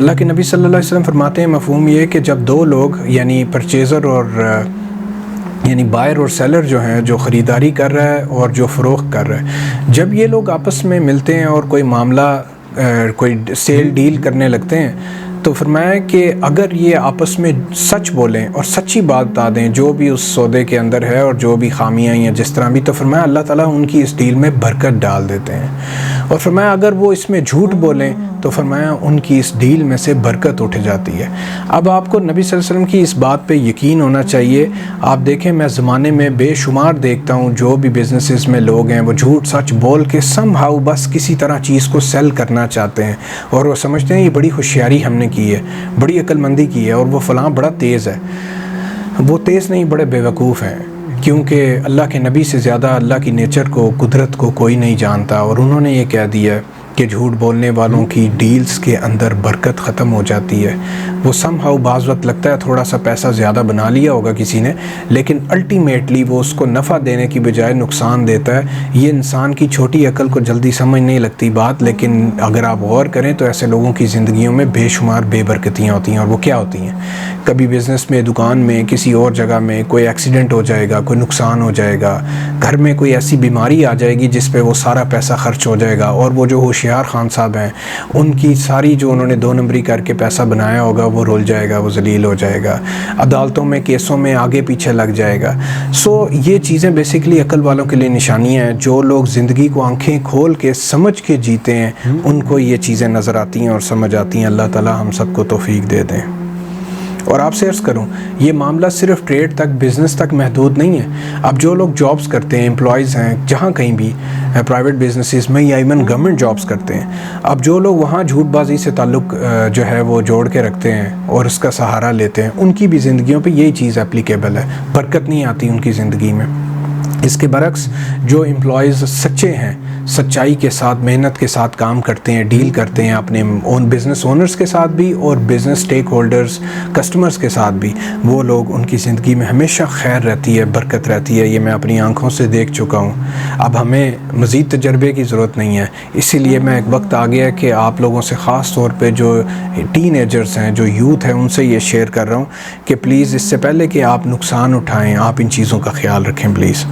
اللہ کے نبی صلی اللہ علیہ وسلم فرماتے ہیں مفہوم یہ کہ جب دو لوگ یعنی پرچیزر اور یعنی بائر اور سیلر جو ہیں، جو خریداری کر رہا ہے اور جو فروخت کر رہا ہے، جب یہ لوگ آپس میں ملتے ہیں اور کوئی معاملہ کوئی سیل ڈیل کرنے لگتے ہیں تو فرمایا کہ اگر یہ آپس میں سچ بولیں اور سچی بات بتا دیں جو بھی اس سودے کے اندر ہے اور جو بھی خامیاں ہیں جس طرح بھی، تو فرمایا اللہ تعالیٰ ان کی اس ڈیل میں برکت ڈال دیتے ہیں. اور فرمایا اگر وہ اس میں جھوٹ بولیں تو فرمایا ان کی اس ڈیل میں سے برکت اٹھ جاتی ہے. اب آپ کو نبی صلی اللہ علیہ وسلم کی اس بات پہ یقین ہونا چاہیے. آپ دیکھیں میں زمانے میں بے شمار دیکھتا ہوں جو بھی بزنسز میں لوگ ہیں وہ جھوٹ سچ بول کے سم ہاؤ بس کسی طرح چیز کو سیل کرنا چاہتے ہیں اور وہ سمجھتے ہیں یہ بڑی ہوشیاری ہم نے کی ہے، بڑی عقل مندی کی ہے اور وہ فلاں بڑا تیز ہے. وہ تیز نہیں، بڑے بیوقوف ہیں، کیونکہ اللہ کے نبی سے زیادہ اللہ کی نیچر کو، قدرت کو کوئی نہیں جانتا. اور انہوں نے یہ کہہ دیا ہے کہ جھوٹ بولنے والوں کی ڈیلز کے اندر برکت ختم ہو جاتی ہے. وہ سم ہاؤ بعض وقت لگتا ہے تھوڑا سا پیسہ زیادہ بنا لیا ہوگا کسی نے، لیکن الٹیمیٹلی وہ اس کو نفع دینے کی بجائے نقصان دیتا ہے. یہ انسان کی چھوٹی عقل کو جلدی سمجھ نہیں لگتی بات، لیکن اگر آپ غور کریں تو ایسے لوگوں کی زندگیوں میں بے شمار بے برکتیاں ہوتی ہیں. اور وہ کیا ہوتی ہیں؟ کبھی بزنس میں، دکان میں، کسی اور جگہ میں کوئی ایکسیڈنٹ ہو جائے گا، کوئی نقصان ہو جائے گا، گھر میں کوئی ایسی بیماری آ جائے گی جس پہ وہ سارا پیسہ خرچ ہو جائے گا، اور وہ جو ہوشیار خان صاحب ہیں ان کی ساری جو انہوں نے 2 نمبری کر کے پیسہ بنایا ہوگا وہ رول جائے گا، وہ ذلیل ہو جائے گا، عدالتوں میں کیسوں میں آگے پیچھے لگ جائے گا. یہ چیزیں بیسیکلی عقل والوں کے لیے نشانیاں ہیں. جو لوگ زندگی کو آنکھیں کھول کے سمجھ کے جیتے ہیں ان کو یہ چیزیں نظر آتی ہیں اور سمجھ آتی ہیں. اللہ تعالی ہم سب کو توفیق دے دیں. اور آپ سے عرض کروں یہ معاملہ صرف ٹریڈ تک، بزنس تک محدود نہیں ہے. اب جو لوگ جابز کرتے ہیں، امپلائیز ہیں جہاں کہیں بھی پرائیویٹ بزنسز میں یا ایون گورنمنٹ جابز کرتے ہیں، اب جو لوگ وہاں جھوٹ بازی سے تعلق جو ہے وہ جوڑ کے رکھتے ہیں اور اس کا سہارا لیتے ہیں، ان کی بھی زندگیوں پہ یہی چیز اپلیکیبل ہے. برکت نہیں آتی ان کی زندگی میں. اس کے برعکس جو امپلائیز سچے ہیں، سچائی کے ساتھ، محنت کے ساتھ کام کرتے ہیں، ڈیل کرتے ہیں اپنے بزنس اونرز کے ساتھ بھی اور بزنس سٹیک ہولڈرز، کسٹمرز کے ساتھ بھی، وہ لوگ ان کی زندگی میں ہمیشہ خیر رہتی ہے، برکت رہتی ہے. یہ میں اپنی آنکھوں سے دیکھ چکا ہوں. اب ہمیں مزید تجربے کی ضرورت نہیں ہے. اسی لیے میں ایک وقت آ گیا کہ آپ لوگوں سے خاص طور پہ جو ٹین ایجرز ہیں، جو یوتھ ہیں، ان سے یہ شیئر کر رہا ہوں کہ پلیز اس سے پہلے کہ آپ نقصان اٹھائیں آپ ان چیزوں کا خیال رکھیں پلیز.